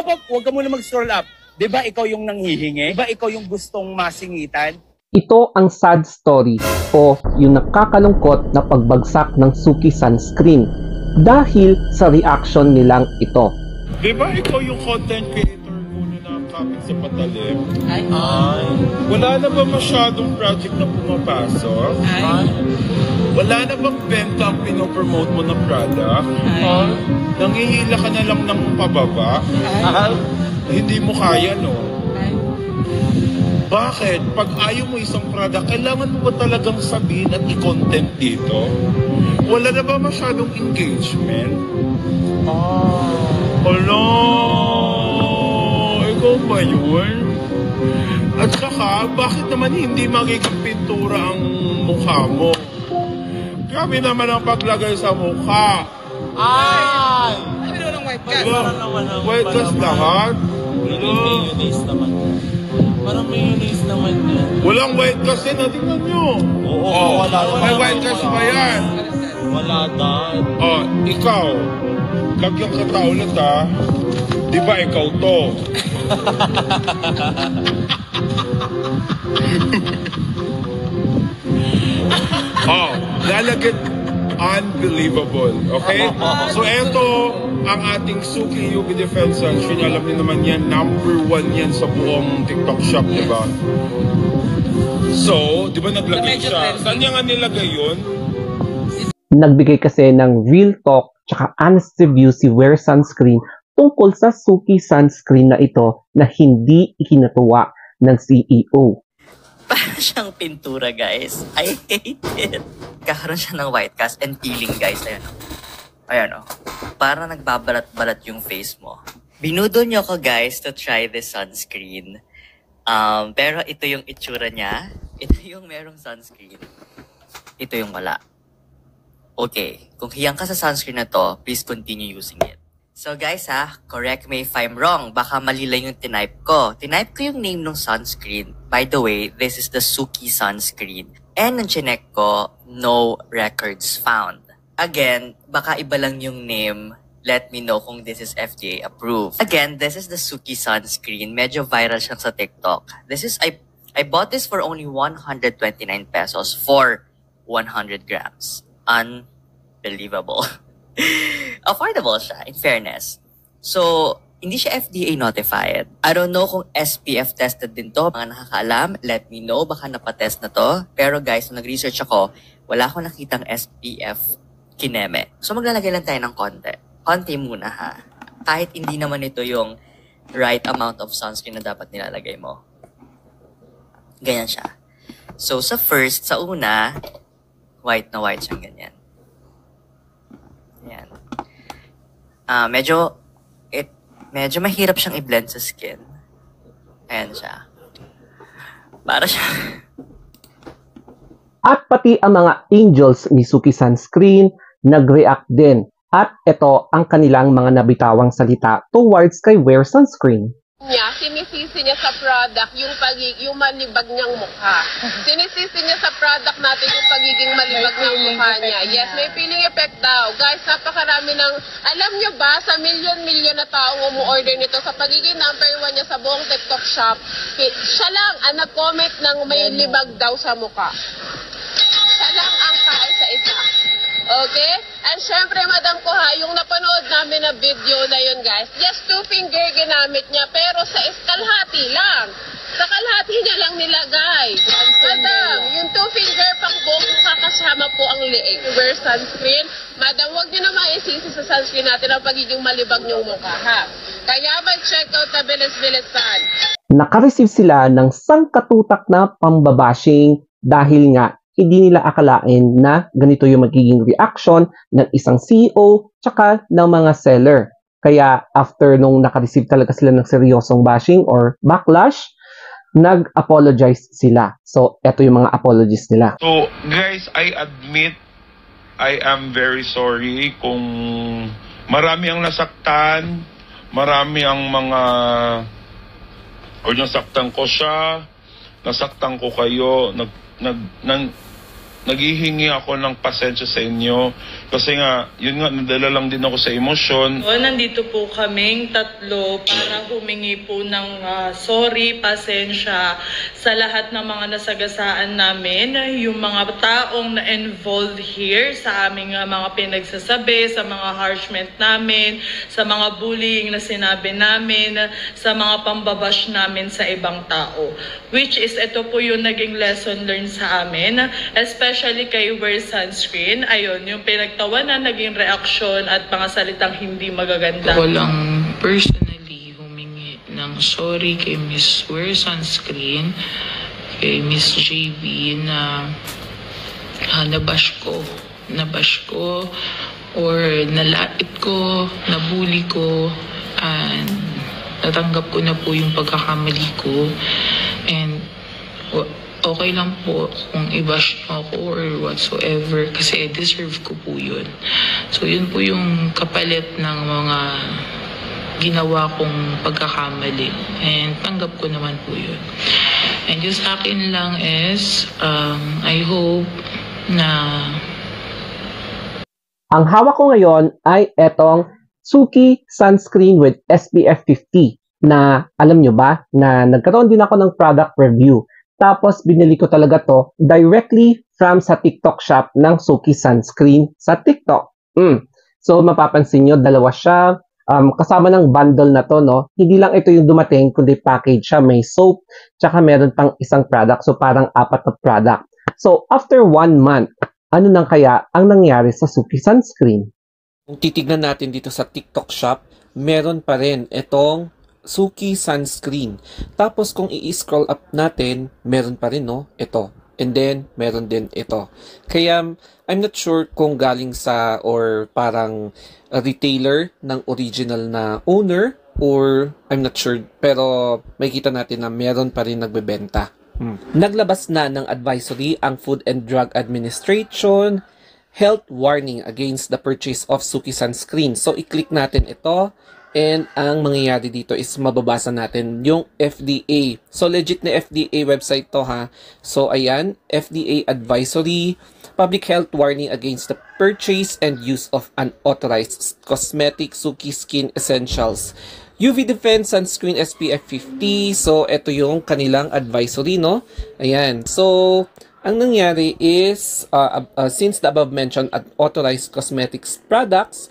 Huwag ka muna mag-scroll up. Di ba ikaw yung nanghihingi? Di ba ikaw yung gustong masingitan? Ito ang sad story o yung nakakalungkot na pagbagsak ng Suki sunscreen dahil sa reaction nilang ito. Di ba ikaw yung content creator ko na nakakapit sa patalim? Ay. Wala na ba masyadong project na pumapasok? Ay. Wala na bang benta ang pinopromote mo na product? Ay. Nangihila ka na lang ng pababa? Ay. Hindi mo kaya, no? Ay. Bakit? Pag ayaw mo isang product, kailangan mo ba talagang sabihin at i-content dito? Wala na ba masyadong engagement? Hello! Ikaw ba yun? At saka, bakit naman hindi magiging pintura ang mukha mo? Grabe naman ang paglagay sa mukha. Ay! Ano ng white cast? White cast lahat? Mayonnaise naman. Parang mayonnaise naman yan. Walang white cast yan, tingnan nyo. Oo, wala naman. May white cast ba yan? Wala dahil. Oh, ikaw. Lagyan ka tao ulit, ha? Di ba ikaw to? Oh, lalagyan. Unbelievable. Okay? So, eto ang ating Suki UV Defense Sunscreen. Alam niyo naman yan, #1 yan sa buong TikTok shop, di ba? So, di ba naglagay siya? Saan niya nga nilagay yun? Nagbigay kasi ng real talk tsaka honest review si Wear Sunscreen tungkol sa Suki sunscreen na ito na hindi ikinatuwa ng CEO. Para siyang pintura, guys. I hate it. Kakaroon siya ng white cast and peeling, guys. Ayan o. Ayan o. Para nagbabalat-balat yung face mo. Binudo niyo ako, guys, to try this sunscreen. Pero ito yung itsura niya. Ito yung merong sunscreen. Ito yung wala. Okay. Kung hiyang ka sa sunscreen na to, please continue using it. So guys correct me if I'm wrong. Baka mali lang yung tinype ko. Tinype ko yung name ng sunscreen. By the way, this is the Suki sunscreen. And nang chinek ko, no records found. Again, baka iba lang yung name. Let me know kung this is FDA approved. Again, this is the Suki sunscreen. Medyo viral siya sa TikTok. I bought this for only 129 pesos for 100 grams. Unbelievable. Affordable siya, in fairness. So, hindi siya FDA notified. I don't know kung SPF tested din to. Mga nakakaalam, let me know. Baka napatest na to. Pero guys, nung nag-research ako, wala akong nakitang SPF kineme. So, maglalagay lang tayo ng konti. Konti muna ha. Kahit hindi naman ito yung right amount of sunscreen na dapat nilalagay mo. Ganyan siya. So, sa una, white na white siyang ganyan. Yan. Medyo mahirap siyang i-blend sa skin. Ayan siya. Para siya. At pati ang mga angels ni Suki Sunscreen nag-react din. At ito ang kanilang mga nabitawang salita towards kay Wear Sunscreen. Sinisisi niya sa product yung malibag niyang mukha. Sinisisi niya sa product natin yung pagiging malibag ng mukha niya. Yes, may peeling effect daw. Guys, napakarami ng, alam niyo ba, sa milyon-milyon na taong umu-order nito sa pagiging #1 niya sa buong TikTok shop, siya lang ang nag-comment ng may libag daw sa mukha. Siya lang ang kaisa-isa. Okay? And syempre, Madam Kuha, yung napanood namin na video na yun, guys, just 2 finger ginamit niya, pero sa kalahati lang. Sa kalahati niya lang nilagay. Madam, yung 2 finger pang buong kakasama po ang liig. Wear sunscreen. Madam, huwag niyo na maisisi sa sunscreen natin ang pagiging malibag niyong mukha, ha? Kaya mag-check out na bilis-bilisan. Nakareceive sila ng sangkatutak na pambabashing dahil nga hindi nila akalain na ganito yung magiging reaction ng isang CEO tsaka ng mga seller. Kaya after nung nakareceive talaga sila ng seryosong bashing or backlash, nag-apologize sila. So, eto yung mga apologies nila. So, guys, I admit I am very sorry kung marami ang nasaktan, marami ang mga o nasaktan ko siya, nasaktan ko kayo, naghihingi ako ng pasensya sa inyo. Kasi nga, yun nga, nadala lang din ako sa emosyon. Nandito po kaming tatlo para humingi po ng sorry, pasensya sa lahat ng mga nasagasaan namin, yung mga taong na-involved here sa aming mga pinagsasabi, sa mga harshment namin, sa mga bullying na sinabi namin, sa mga pambabash namin sa ibang tao. Which is, ito po yung naging lesson learned sa amin, especially kay Wear Sunscreen. Ayun, yung pinagtawanan, naging reaksyon at mga salitang hindi magaganda. Ako lang personally humingi ng sorry kay Miss Wear Sunscreen, kay Miss JB na nabash ko or nalait ko, nabully ko, and natanggap ko na po yung pagkakamali ko. And okay lang po kung i-bash ako or whatsoever kasi deserve ko po yun. So yun po yung kapalit ng mga ginawa kong pagkakamali and tanggap ko naman po yun. And yung sa akin lang is I hope na Ang hawak ko ngayon ay etong Suki Sunscreen with SPF 50 na alam nyo ba na nagkaroon din ako ng product review. Tapos binili ko talaga to directly from sa TikTok shop ng Suki Sunscreen sa TikTok. So mapapansin nyo, dalawa siya. Kasama ng bundle na to, no? Hindi lang ito yung dumating, kundi package siya. May soap, tsaka meron pang isang product. So parang 4 na product. So after 1 month, ano nang kaya ang nangyari sa Suki Sunscreen? Kung titignan natin dito sa TikTok shop, meron pa rin itong Suki Sunscreen. Tapos kung i-scroll up natin, meron pa rin, no? Ito. And then, meron din ito. Kaya, I'm not sure kung galing sa or parang retailer ng original na owner or I'm not sure. Pero, makikita natin na meron pa rin nagbebenta. Naglabas na ng advisory ang Food and Drug Administration, health warning against the purchase of Suki Sunscreen. So, i-click natin ito. And ang mangyayari dito is mababasa natin yung FDA. So, legit na FDA website to, ha. So, ayan, FDA advisory, public health warning against the purchase and use of unauthorized cosmetic Suki Skin Essentials. UV Defense Sunscreen SPF 50. So, ito yung kanilang advisory, no? Ayan. So, ang nangyari is, since the above-mentioned unauthorized cosmetics products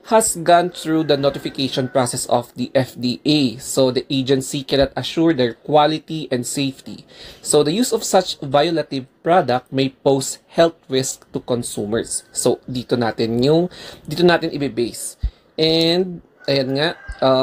has gone through the notification process of the FDA. So, the agency cannot assure their quality and safety. So, the use of such violative product may pose health risk to consumers. So, dito natin i-base. And, ayan nga,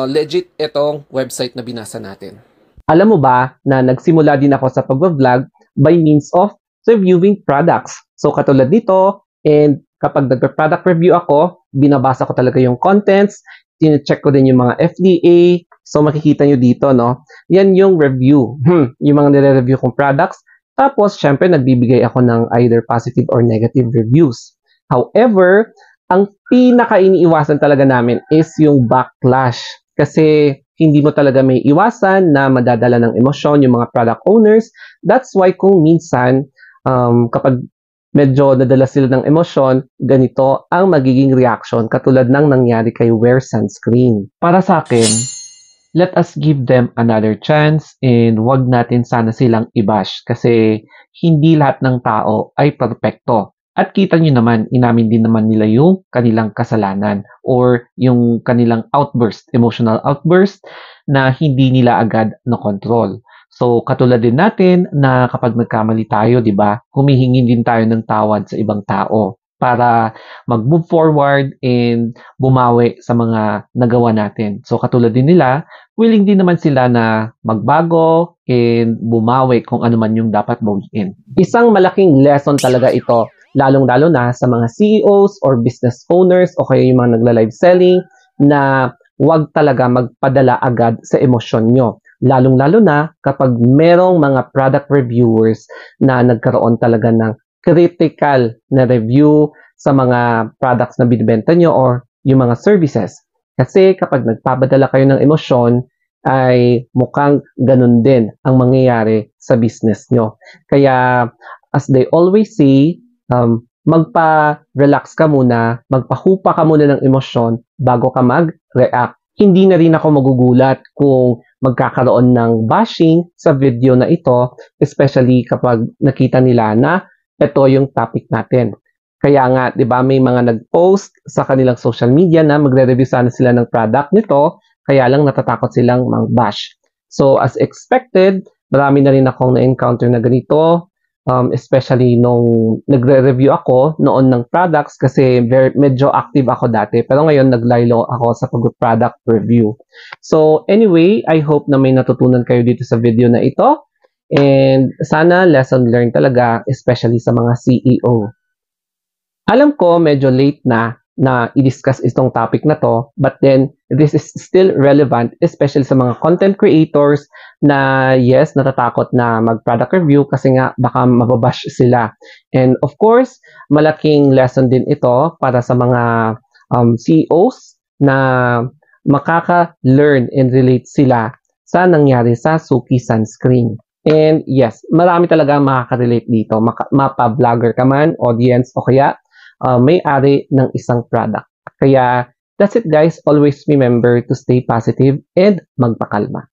legit itong website na binasa natin. Alam mo ba na nagsimula din ako sa pag-vlog by means of reviewing products. So, katulad nito, and kapag nag-product review ako, binabasa ko talaga yung contents, tine-check ko din yung mga FDA. So, makikita nyo dito, no? Yan yung review. Yung mga nire-review kong products. Tapos, syempre, nagbibigay ako ng either positive or negative reviews. However, ang pinaka-iniiwasan talaga namin is yung backlash. Kasi, hindi mo talaga may iwasan na madadala ng emosyon yung mga product owners. That's why kung minsan, kapag medyo nadala sila ng emosyon, ganito ang magiging reaction katulad ng nangyari kay Wear Sunscreen. Para sa akin, let us give them another chance and wag natin sana silang i-bash kasi hindi lahat ng tao ay perfecto. At kita nyo naman, inamin din naman nila yung kanilang kasalanan or yung kanilang outburst, emotional outburst na hindi nila agad na control. So, katulad din natin na kapag nagkamali tayo, di ba, humihingi din tayo ng tawad sa ibang tao para mag-move forward and bumawi sa mga nagawa natin. So, katulad din nila, willing din naman sila na magbago and bumawi kung ano man yung dapat bawiin. Isang malaking lesson talaga ito, lalong-lalo na sa mga CEOs or business owners o kaya yung mga nagla-live selling na huwag talaga magpadala agad sa emosyon nyo. Lalong-lalo na kapag merong mga product reviewers na nagkaroon talaga ng critical na review sa mga products na binibenta nyo or yung mga services. Kasi kapag nagpapadala kayo ng emosyon, ay mukhang ganun din ang mangyayari sa business nyo. Kaya, as they always say, magpa-relax ka muna, magpahupa ka muna ng emosyon bago ka mag-react. Hindi na rin ako magugulat kung magkakaroon ng bashing sa video na ito, especially kapag nakita nila na ito yung topic natin. Kaya nga, 'di ba, may mga nag-post sa kanilang social media na magre-review sana sila ng product nito, kaya lang natatakot silang mang-bash. So, as expected, marami na rin akong na-encounter na ganito, especially nung nagre-review ako noon ng products kasi medyo active ako dati. Pero ngayon, naglaylo ako sa pag-product review. So, anyway, I hope na may natutunan kayo dito sa video na ito. And sana lesson learned talaga, especially sa mga CEO. Alam ko medyo late na i-discuss itong topic na to, but then this is still relevant, especially sa mga content creators na yes, natatakot na mag-product review kasi nga baka mababash sila. And of course, malaking lesson din ito para sa mga CEOs na makaka-learn and relate sila sa nangyari sa Suki Sunscreen. And yes, marami talaga makaka-relate dito. Mapa-vlogger ka man, audience, o kaya may-ari ng isang product. Kaya, that's it guys. Always remember to stay positive and magpakalma.